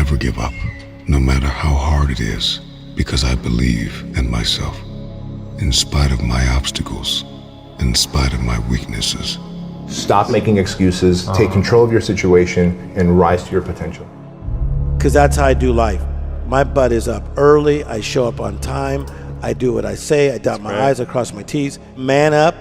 never give up, no matter how hard it is, because I believe in myself, in spite of my obstacles, in spite of my weaknesses. Stop making excuses, take control of your situation, and rise to your potential. Because that's how I do life. My butt is up early, I show up on time, I do what I say, I dot my I's, I cross my T's. Man up,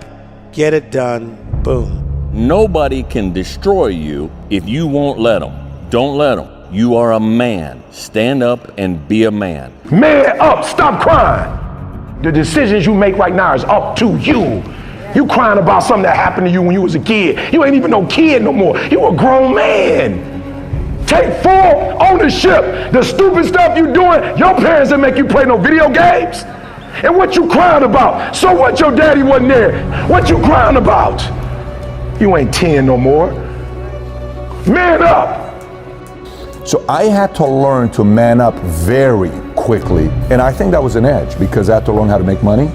get it done, boom. Nobody can destroy you if you won't let them. Don't let them. You are a man. Stand up and be a man. Man up, stop crying. The decisions you make right now is up to you. You crying about something that happened to you when you was a kid. You ain't even no kid no more. You a grown man. Take full ownership. The stupid stuff you doing, your parents didn't make you play no video games. And what you crying about? So what, your daddy wasn't there? What you crying about? You ain't 10 no more. Man up. So I had to learn to man up very quickly. And I think that was an edge because I had to learn how to make money.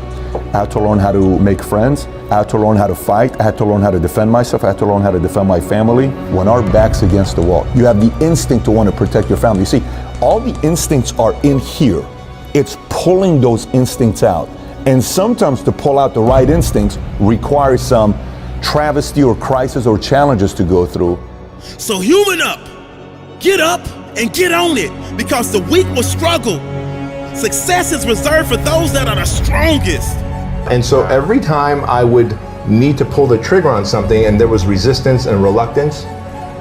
I had to learn how to make friends. I had to learn how to fight. I had to learn how to defend myself. I had to learn how to defend my family. When our back's against the wall, you have the instinct to want to protect your family. You see, all the instincts are in here. It's pulling those instincts out. And sometimes to pull out the right instincts requires some travesty or crisis or challenges to go through. So human up, and get on it, because the weak will struggle. Success is reserved for those that are the strongest. And so every time I would need to pull the trigger on something and there was resistance and reluctance,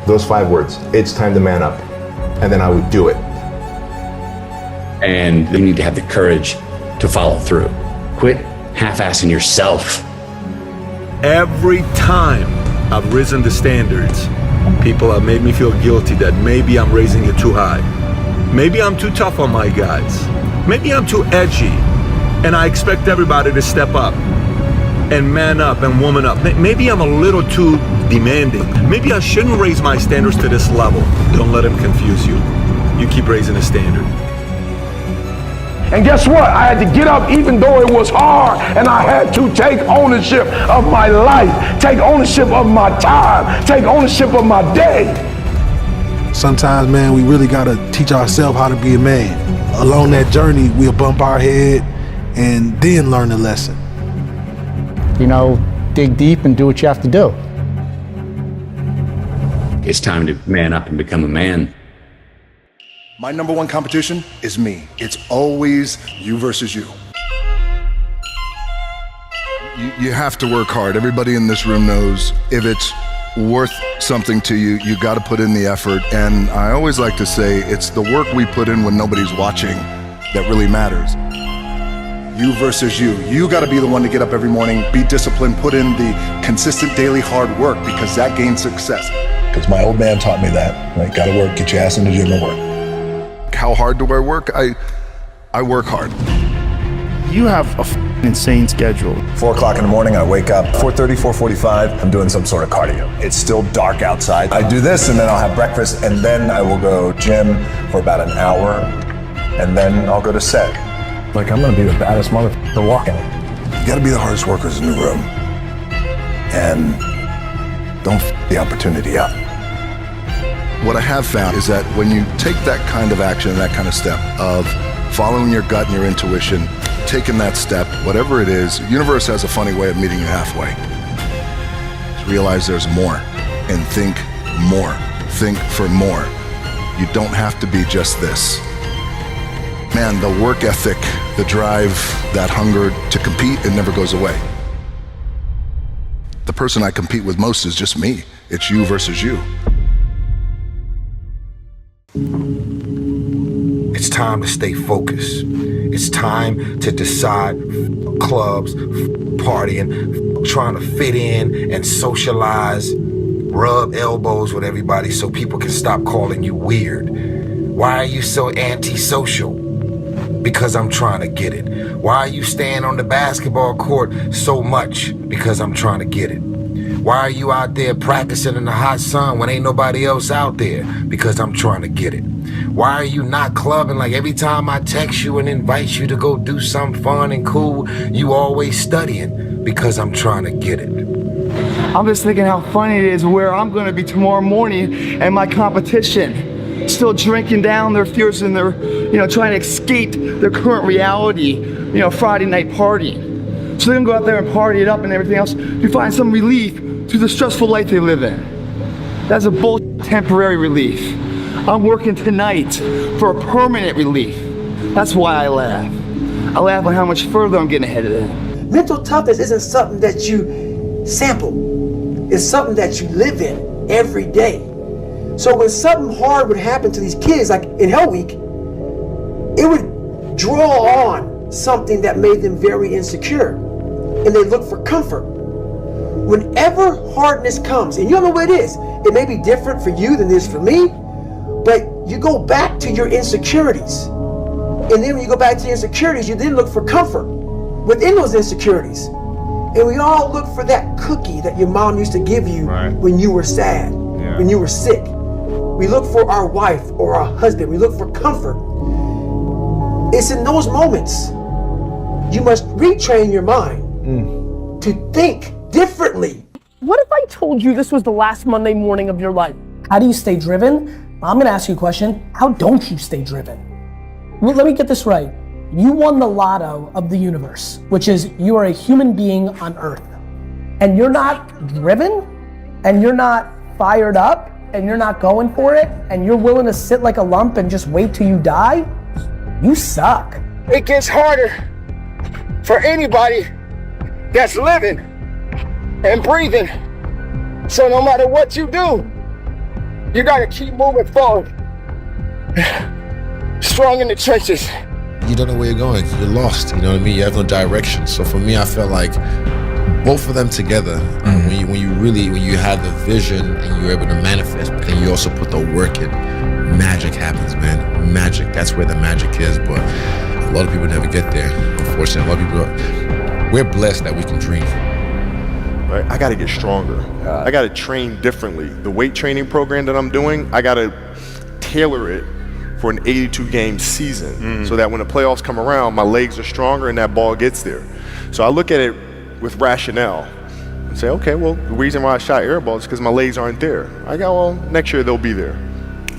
those 5 words, it's time to man up. And then I would do it. And you need to have the courage to follow through. Quit half-assing yourself. Every time I've risen the standards, people have made me feel guilty that maybe I'm raising it too high. Maybe I'm too tough on my guys. Maybe I'm too edgy. And I expect everybody to step up and man up and woman up. Maybe I'm a little too demanding. Maybe I shouldn't raise my standards to this level. Don't let them confuse you. You keep raising the standard. And guess what? I had to get up even though it was hard, and I had to take ownership of my life, take ownership of my time, take ownership of my day. Sometimes, man, we really gotta teach ourselves how to be a man. Along that journey, we'll bump our head and then learn the lesson. You know, dig deep and do what you have to do. It's time to man up and become a man. My number one competition is me. It's always you versus you. You have to work hard. Everybody in this room knows if it's worth something to you, you got to put in the effort. And I always like to say it's the work we put in when nobody's watching that really matters. You versus you. You got to be the one to get up every morning, be disciplined, put in the consistent daily hard work, because that gains success. Because my old man taught me that. Right? Got to work, get your ass in the gym and work. How hard do I work? I work hard. You have a insane schedule. 4 o'clock in the morning, I wake up. 4:30, 4:45, I'm doing some sort of cardio. It's still dark outside. I do this and then I'll have breakfast and then I will go gym for about an hour and then I'll go to set. Like, I'm gonna be the baddest motherfucker walking. You gotta be the hardest workers in the room. And don't the opportunity up. What I have found is that when you take that kind of action, that kind of step of following your gut and your intuition, taking that step, whatever it is, the universe has a funny way of meeting you halfway. Just realize there's more and think more. Think for more. You don't have to be just this. Man, the work ethic, the drive, that hunger to compete, it never goes away. The person I compete with most is just me. It's you versus you. It's time to stay focused. It's time to decide clubs, partying, trying to fit in and socialize, rub elbows with everybody so people can stop calling you weird. Why are you so antisocial? Because I'm trying to get it. Why are you staying on the basketball court so much? Because I'm trying to get it. Why are you out there practicing in the hot sun when ain't nobody else out there? Because I'm trying to get it. Why are you not clubbing? Like every time I text you and invite you to go do something fun and cool, you always studying? Because I'm trying to get it. I'm just thinking how funny it is where I'm gonna be tomorrow morning and my competition. still drinking down their fears and they're, trying to escape their current reality, Friday night partying. So they're gonna go out there and party it up and everything else to find some relief to the stressful life they live in. That's a temporary relief. I'm working tonight for a permanent relief. That's why I laugh. I laugh at how much further I'm getting ahead of them. Mental toughness isn't something that you sample. It's something that you live in every day. So when something hard would happen to these kids, like in Hell Week, it would draw on something that made them very insecure. And they look for comfort. Whenever hardness comes, and you don't know what it is, it may be different for you than it is for me, but you go back to your insecurities. And then when you go back to your insecurities, you then look for comfort within those insecurities. And we all look for that cookie that your mom used to give you when you were sad, when you were sick. We look for our wife or our husband. We look for comfort. It's in those moments you must retrain your mind to think differently. What if I told you this was the last Monday morning of your life? How do you stay driven? I'm gonna ask you a question. How don't you stay driven? Well, let me get this right. You won the lotto of the universe, which is you are a human being on Earth. And you're not driven, and you're not fired up, and you're not going for it, and you're willing to sit like a lump and just wait till you die, you suck. It gets harder for anybody that's living and breathing. So no matter what you do, you gotta keep moving forward. Strong in the trenches. You don't know where you're going. You're lost. You know what I mean? You have no direction. So for me, I felt like both of them together. When you have the vision and you're able to manifest, but then you also put the work in, magic happens, man. Magic. That's where the magic is. But a lot of people never get there. Unfortunately, a lot of people. We're blessed that we can dream. Right? I got to get stronger. I got to train differently. The weight training program that I'm doing, I got to tailor it for an 82-game season so that when the playoffs come around, my legs are stronger and that ball gets there. So I look at it with rationale and say, okay, well, the reason why I shot air balls is because my legs aren't there. I go, well, next year they'll be there.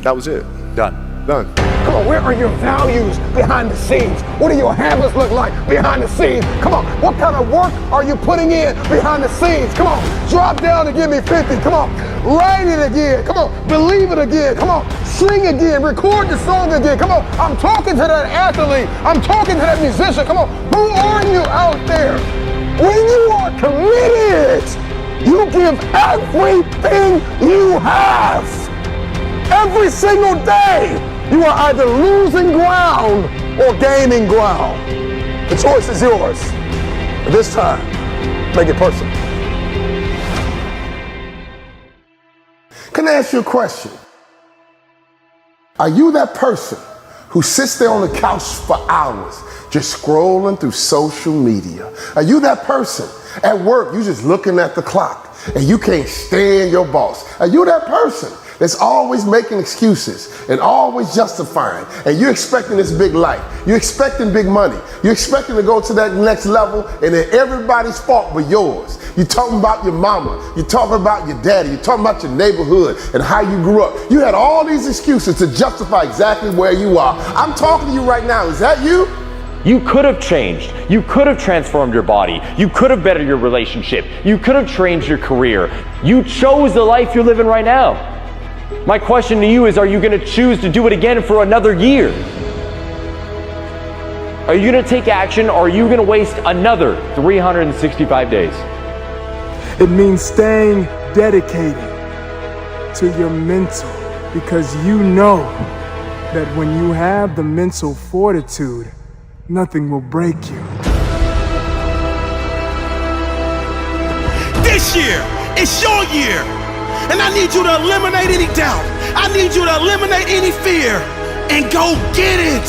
That was it. Done. Come on, where are your values behind the scenes? What do your habits look like behind the scenes? Come on, what kind of work are you putting in behind the scenes? Come on, drop down and give me 50. Come on, write it again. Come on, believe it again. Come on, sing again, record the song again. Come on, I'm talking to that athlete. I'm talking to that musician. Come on, who are you out there? When you are committed, you give everything you have. Every single day, you are either losing ground or gaining ground. The choice is yours. But this time, make it personal. Can I ask you a question? Are you that person who sits there on the couch for hours just scrolling through social media? Are you that person at work, you just looking at the clock and you can't stand your boss? Are you that person that's always making excuses and always justifying, and you're expecting this big life, you're expecting big money, you're expecting to go to that next level, and then everybody's fault but yours? You're talking about your mama, you're talking about your daddy, you're talking about your neighborhood and how you grew up. You had all these excuses to justify exactly where you are. I'm talking to you right now. Is that you? You could have changed. You could have transformed your body. You could have bettered your relationship. You could have changed your career. You chose the life you're living right now. My question to you is, are you going to choose to do it again for another year? Are you going to take action, or are you going to waste another 365 days? It means staying dedicated to your mental, because you know that when you have the mental fortitude, nothing will break you. This year, it's your year. And I need you to eliminate any doubt. I need you to eliminate any fear and go get it.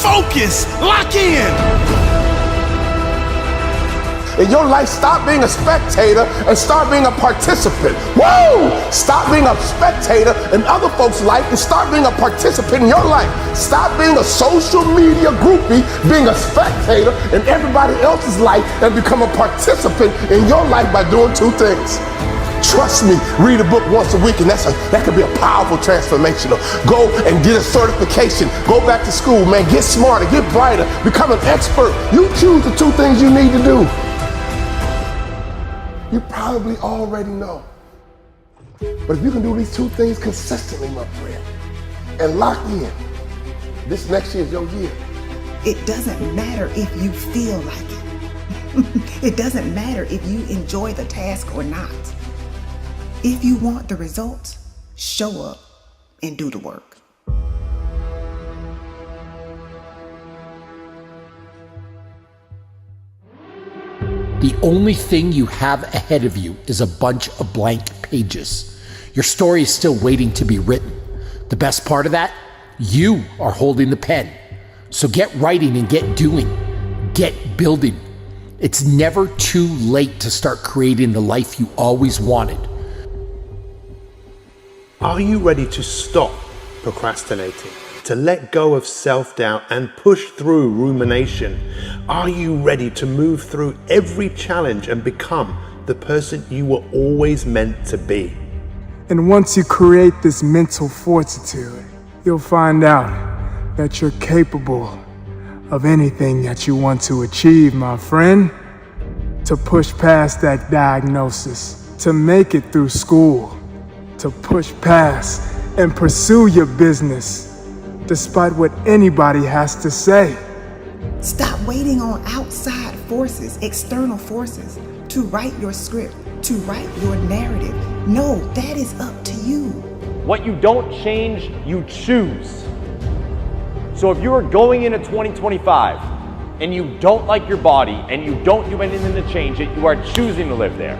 Focus, lock in. In your life, stop being a spectator and start being a participant. Woo! Stop being a spectator in other folks' life and start being a participant in your life. Stop being a social media groupie, being a spectator in everybody else's life, and become a participant in your life by doing two things. Trust me, read a book once a week, and that could be a powerful transformational. Go and get a certification. Go back to school, man. Get smarter, get brighter, become an expert. You choose the 2 things you need to do. You probably already know. But if you can do these 2 things consistently, my friend, and lock in, this next year is your year. It doesn't matter if you feel like it. It doesn't matter if you enjoy the task or not. If you want the results, show up and do the work. The only thing you have ahead of you is a bunch of blank pages. Your story is still waiting to be written. The best part of that? You are holding the pen. So get writing and get doing. Get building. It's never too late to start creating the life you always wanted. Are you ready to stop procrastinating? To let go of self-doubt and push through rumination? Are you ready to move through every challenge and become the person you were always meant to be? And once you create this mental fortitude, you'll find out that you're capable of anything that you want to achieve, my friend. To push past that diagnosis, to make it through school, to push past and pursue your business, despite what anybody has to say. Stop waiting on outside forces, external forces, to write your script, to write your narrative. No, that is up to you. What you don't change, you choose. So if you are going into 2025 and you don't like your body and you don't do anything to change it, you are choosing to live there.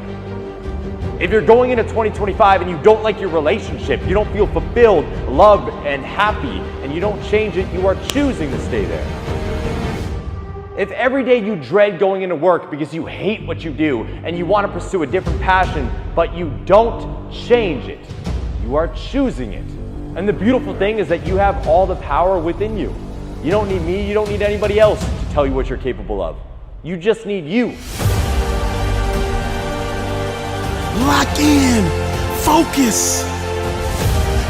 If you're going into 2025 and you don't like your relationship, you don't feel fulfilled, loved, and happy, and you don't change it, you are choosing to stay there. If every day you dread going into work because you hate what you do and you want to pursue a different passion, but you don't change it, you are choosing it. And the beautiful thing is that you have all the power within you. You don't need me, you don't need anybody else to tell you what you're capable of. You just need you. Lock in, focus.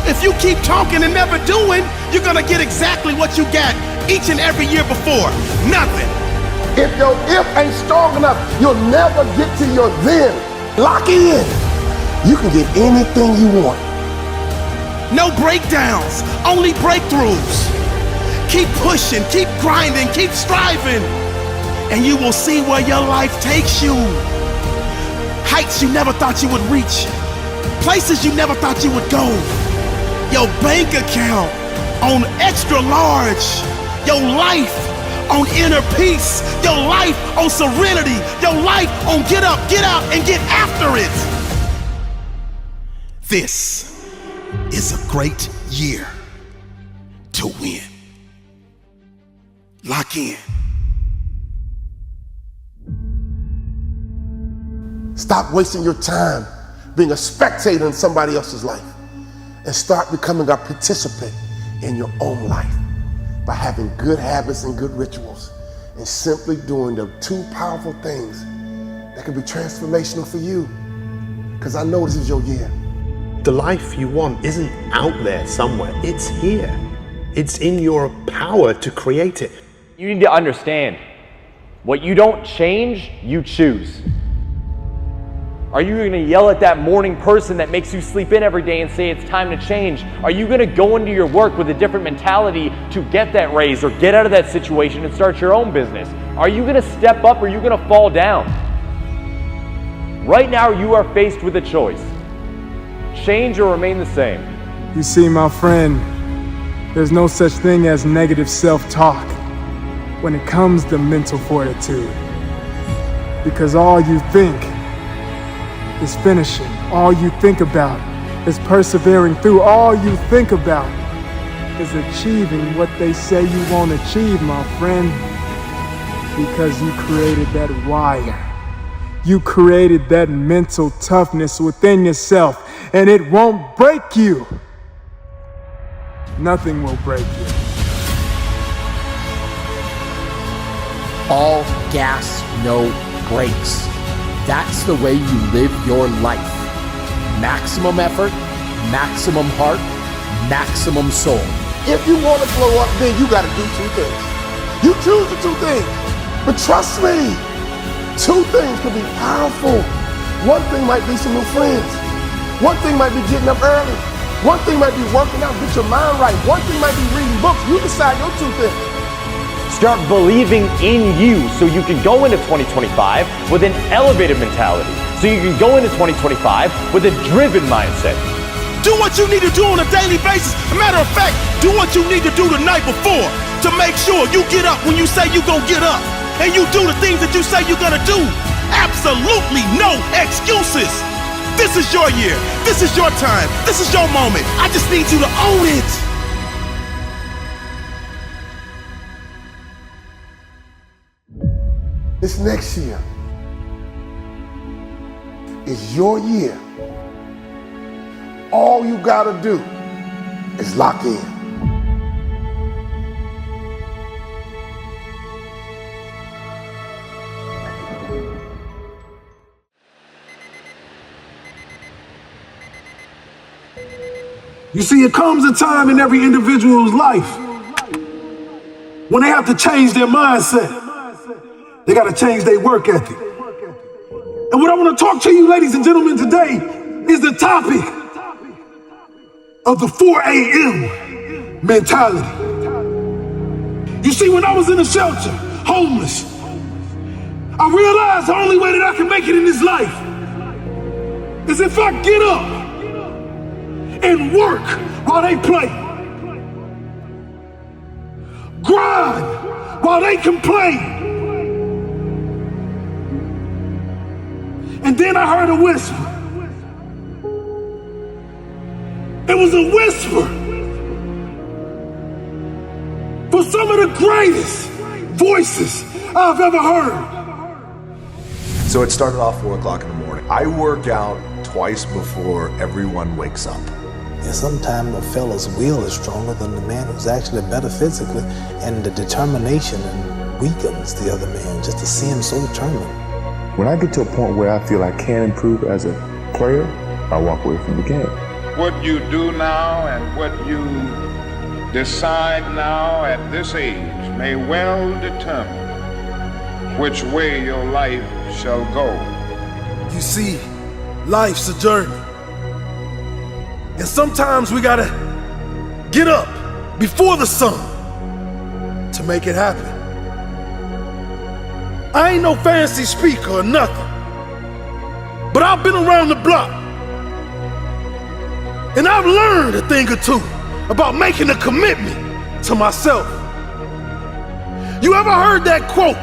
If you keep talking and never doing, you're gonna get exactly what you got each and every year before, nothing. If your if ain't strong enough, you'll never get to your then. Lock in. You can get anything you want. No breakdowns, only breakthroughs. Keep pushing, keep grinding, keep striving, and you will see where your life takes you. Heights you never thought you would reach, places you never thought you would go. Your bank account on extra large, your life on inner peace, your life on serenity, your life on get up, get out, and get after it. This is a great year to win. Lock in. Stop wasting your time being a spectator in somebody else's life and start becoming a participant in your own life by having good habits and good rituals and simply doing the 2 powerful things that can be transformational for you. Because I know this is your year. The life you want isn't out there somewhere, it's here. It's in your power to create it. You need to understand, what you don't change, you choose. Are you going to yell at that morning person that makes you sleep in every day and say it's time to change? Are you going to go into your work with a different mentality to get that raise or get out of that situation and start your own business? Are you going to step up or are you going to fall down? Right now you are faced with a choice. Change or remain the same. You see, my friend, there's no such thing as negative self-talk when it comes to mental fortitude. Because all you think is finishing. All you think about is persevering through. All you think about is achieving what they say you won't achieve, my friend. Because you created that wire. You created that mental toughness within yourself, and it won't break you. Nothing will break you. All gas, no brakes. That's the way you live your life. maximum effort, maximum heart, maximum soul. If you want to blow up, then you got to do two things. You choose the two things. But trust me, two things could be powerful. One thing might be some new friends. One thing might be getting up early. One thing might be working out, get your mind right. One thing might be reading books. You decide your two things. Start believing in you so you can go into 2025 with an elevated mentality. So you can go into 2025 with a driven mindset. Do what you need to do on a daily basis. A matter of fact, do what you need to do the night before to make sure you get up when you say you're going to get up. And you do the things that you say you're going to do. Absolutely no excuses. This is your year. This is your time. This is your moment. I just need you to own it. This next year is your year. All you gotta do is lock in. You see, it comes a time in every individual's life when they have to change their mindset. They got to change their work ethic. And what I want to talk to you, ladies and gentlemen, today is the topic of the 4 a.m. mentality. You see, when I was in the shelter, homeless, I realized the only way that I can make it in this life is if I get up and work while they play. Grind while they complain. And then I heard a whisper. It was a whisper for some of the greatest voices I've ever heard. So it started off 4 o'clock in the morning. I work out twice before everyone wakes up. And sometimes a fella's will is stronger than the man who's actually better physically, and the determination weakens the other man just to see him so determined. When I get to a point where I feel I can improve as a player, I walk away from the game. What you do now and what you decide now at this age may well determine which way your life shall go. You see, life's a journey. And sometimes we gotta get up before the sun to make it happen. I ain't no fancy speaker or nothing, but I've been around the block and I've learned a thing or two about making a commitment to myself. You ever heard that quote?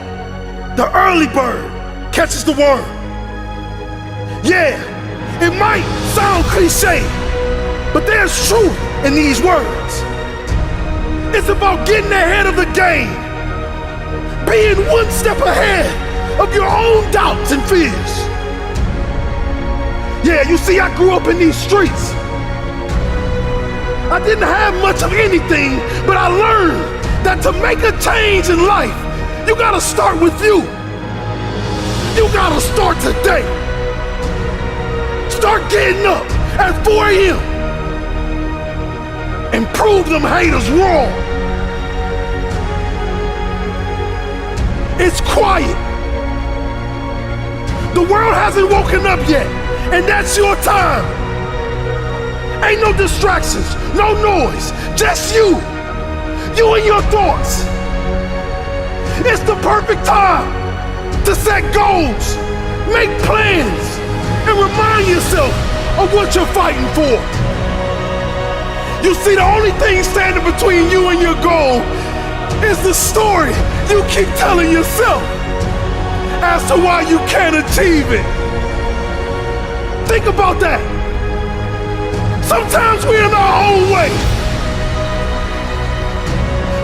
The early bird catches the worm. Yeah, it might sound cliche, but there's truth in these words. It's about getting ahead of the game, being one step ahead of your own doubts and fears. Yeah, you see, I grew up in these streets. I didn't have much of anything, but I learned that to make a change in life, you gotta start with you. You gotta start today. Start getting up at 4 a.m. and prove them haters wrong. It's quiet. The world hasn't woken up yet, and that's your time. Ain't no distractions, no noise, just you and your thoughts. It's the perfect time to set goals, make plans, and remind yourself of what you're fighting for. You see, the only thing standing between you and your goal is the story you keep telling yourself as to why you can't achieve it. Think about that. Sometimes we're in our own way.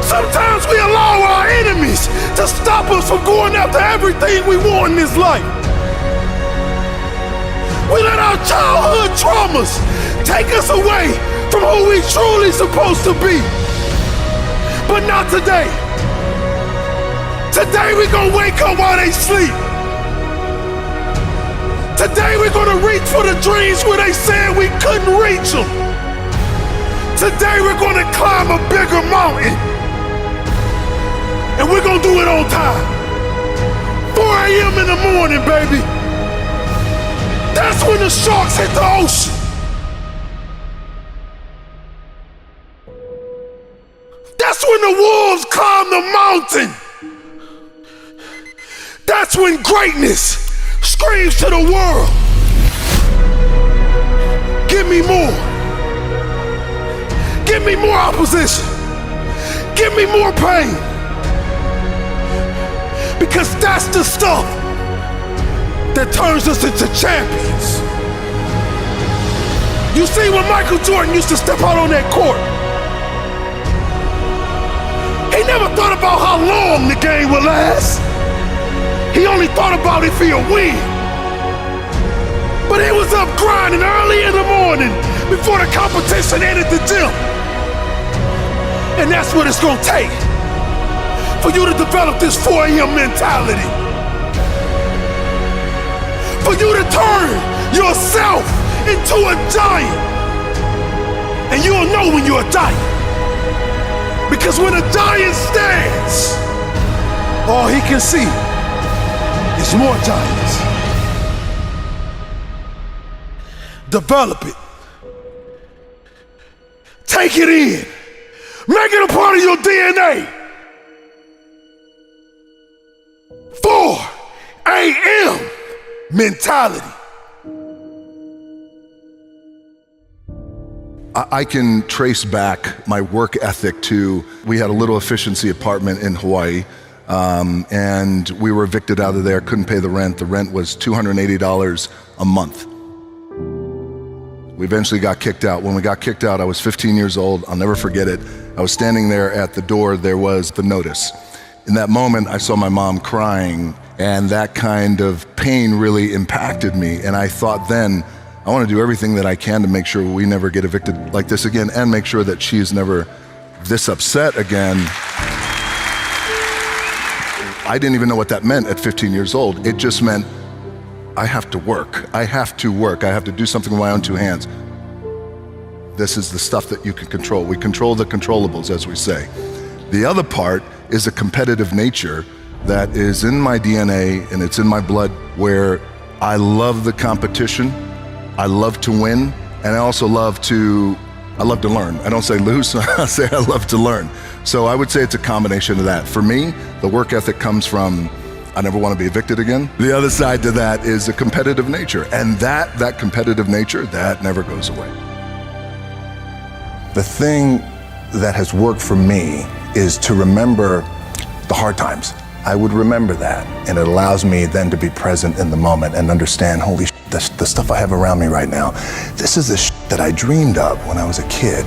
Sometimes we allow our enemies to stop us from going after everything we want in this life. We let our childhood traumas take us away from who we truly supposed to be. But not today. Today we gonna wake up while they sleep. Today we're gonna reach for the dreams where they said we couldn't reach them. Today we're gonna climb a bigger mountain. And we're gonna do it on time. 4 a.m. in the morning, baby. That's when the sharks hit the ocean. That's when the wolves climb the mountain. That's when greatness screams to the world. Give me more. Give me more opposition. Give me more pain. Because that's the stuff that turns us into champions. You see, when Michael Jordan used to step out on that court, he never thought about how long the game would last. He only thought about if he'll win. But he was up grinding early in the morning before the competition ended the gym. And that's what it's gonna take for you to develop this 4 a.m. mentality. For you to turn yourself into a giant. And you'll know when you're a giant. Because when a giant stands, all he can see is more giants. Develop it. Take it in. Make it a part of your DNA. 4 a.m. mentality. I can trace back my work ethic to, we had a little efficiency apartment in Hawaii, and we were evicted out of there, couldn't pay the rent. The rent was $280 a month. We eventually got kicked out. When we got kicked out, I was 15 years old. I'll never forget it. I was standing there at the door. There was the notice. In that moment, I saw my mom crying, and that kind of pain really impacted me. And I thought then, I want to do everything that I can to make sure we never get evicted like this again, and make sure that she's never this upset again. I didn't even know what that meant at 15 years old. It just meant I have to work. I have to work. I have to do something with my own two hands. This is the stuff that you can control. We control the controllables, as we say. The other part is a competitive nature that is in my DNA and it's in my blood, where I love the competition. I love to win, and I also love to learn. I don't say lose, I say I love to learn. So I would say it's a combination of that. For me, the work ethic comes from, I never want to be evicted again. The other side to that is a competitive nature, and that competitive nature, that never goes away. The thing that has worked for me is to remember the hard times. I would remember that, and it allows me then to be present in the moment and understand, holy shit, the stuff I have around me right now, this is the shit that I dreamed of when I was a kid.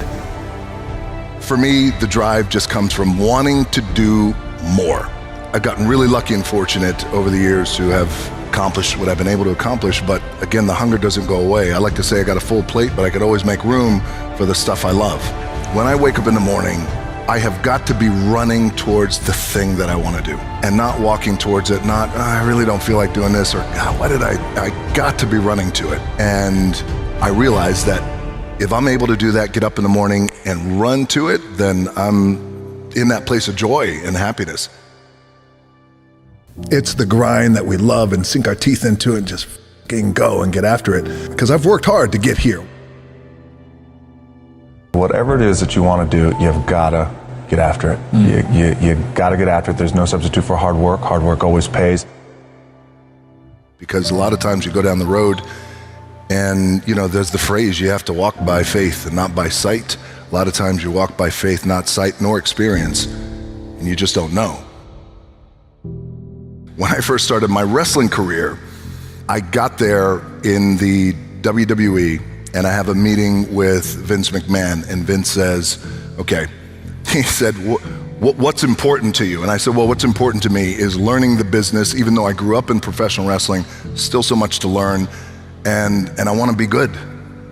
For me, the drive just comes from wanting to do more. I've gotten really lucky and fortunate over the years to have accomplished what I've been able to accomplish, but again, the hunger doesn't go away. I like to say I got a full plate, but I could always make room for the stuff I love. When I wake up in the morning, I have got to be running towards the thing that I want to do and not walking towards it, not, I really don't feel like doing this, or why did I got to be running to it. And I realized that if I'm able to do that, get up in the morning and run to it, then I'm in that place of joy and happiness. It's the grind that we love and sink our teeth into and just fucking go and get after it. Because I've worked hard to get here. Whatever it is that you want to do, you've got to get after it. You got to get after it. There's no substitute for hard work. Hard work always pays. Because a lot of times you go down the road and, there's the phrase, you have to walk by faith and not by sight. A lot of times you walk by faith, not sight nor experience, and you just don't know. When I first started my wrestling career, I got there in the WWE, and I have a meeting with Vince McMahon, and Vince says, okay, he said, what's important to you? And I said, well, what's important to me is learning the business. Even though I grew up in professional wrestling, still so much to learn, and I want to be good.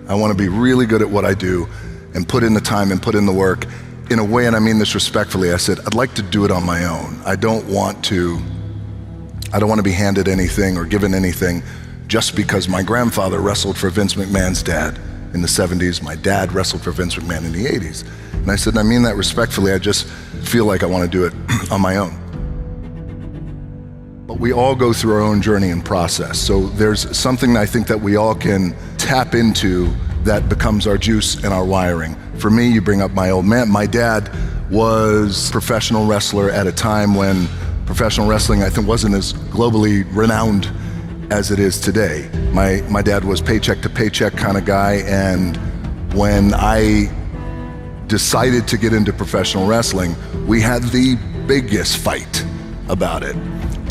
I want to be really good at what I do and put in the time and put in the work. In a way, and I mean this respectfully, I said, I'd like to do it on my own. I don't want to be handed anything or given anything. just because my grandfather wrestled for Vince McMahon's dad in the 70s, my dad wrestled for Vince McMahon in the 80s. And I said, I mean that respectfully, I just feel like I want to do it on my own. But we all go through our own journey and process. So there's something I think that we all can tap into that becomes our juice and our wiring. For me, you bring up my old man. My dad was a professional wrestler at a time when professional wrestling, I think, wasn't as globally renowned as it is today. My dad was paycheck to paycheck kind of guy, and when I decided to get into professional wrestling, we had the biggest fight about it.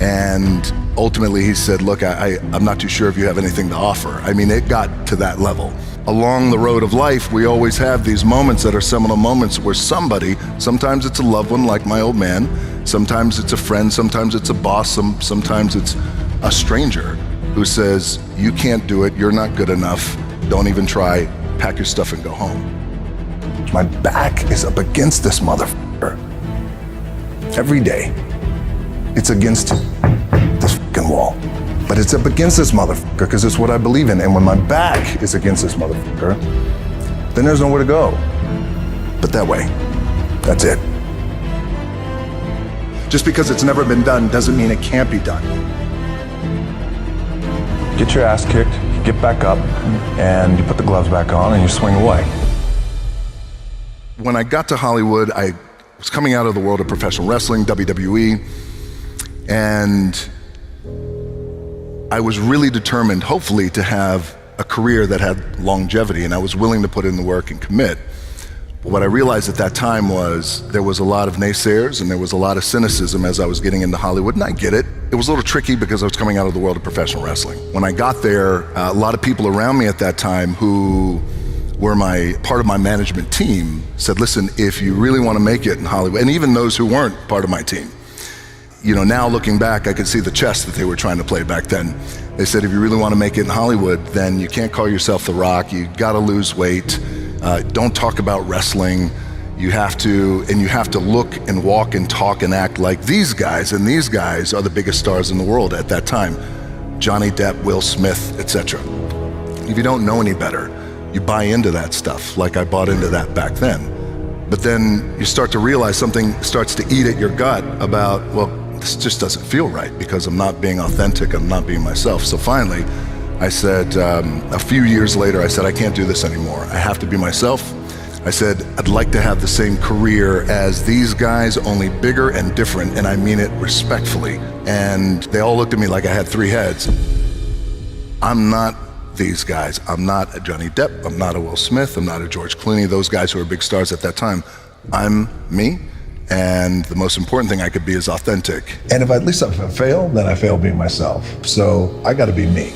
And ultimately he said, look, I'm not too sure if you have anything to offer. I mean, it got to that level. Along the road of life, we always have these moments that are seminal moments where somebody, sometimes it's a loved one like my old man, sometimes it's a friend, sometimes it's a boss, sometimes it's a stranger who says, you can't do it, you're not good enough, don't even try, pack your stuff and go home. My back is up against this motherfucker. Every day, it's against this fucking wall. But it's up against this motherfucker because it's what I believe in. And when my back is against this motherfucker, then there's nowhere to go. But that way, that's it. Just because it's never been done doesn't mean it can't be done. Get your ass kicked, you get back up, and you put the gloves back on and you swing away. When I got to Hollywood, I was coming out of the world of professional wrestling, WWE, and I was really determined, hopefully, to have a career that had longevity, and I was willing to put in the work and commit. But what I realized at that time was there was a lot of naysayers and there was a lot of cynicism as I was getting into Hollywood, and I get it. It was a little tricky because I was coming out of the world of professional wrestling. When I got there, a lot of people around me at that time who were part of my management team said, listen, if you really want to make it in Hollywood, and even those who weren't part of my team, you know, now looking back, I could see the chess that they were trying to play back then. They said, if you really want to make it in Hollywood, then you can't call yourself The Rock. You got to lose weight. Don't talk about wrestling. You have to look and walk and talk and act like these guys, and these guys are the biggest stars in the world at that time. Johnny Depp, Will Smith, etc. If you don't know any better, you buy into that stuff, like I bought into that back then. But then you start to realize something starts to eat at your gut about, well, this just doesn't feel right because I'm not being authentic, I'm not being myself. So finally, I said, a few years later, I said, I can't do this anymore. I have to be myself. I said, I'd like to have the same career as these guys, only bigger and different, and I mean it respectfully. And they all looked at me like I had three heads. I'm not these guys. I'm not a Johnny Depp, I'm not a Will Smith, I'm not a George Clooney, those guys who were big stars at that time. I'm me. And the most important thing I could be is authentic. And if I fail, then I fail being myself. So I got to be me.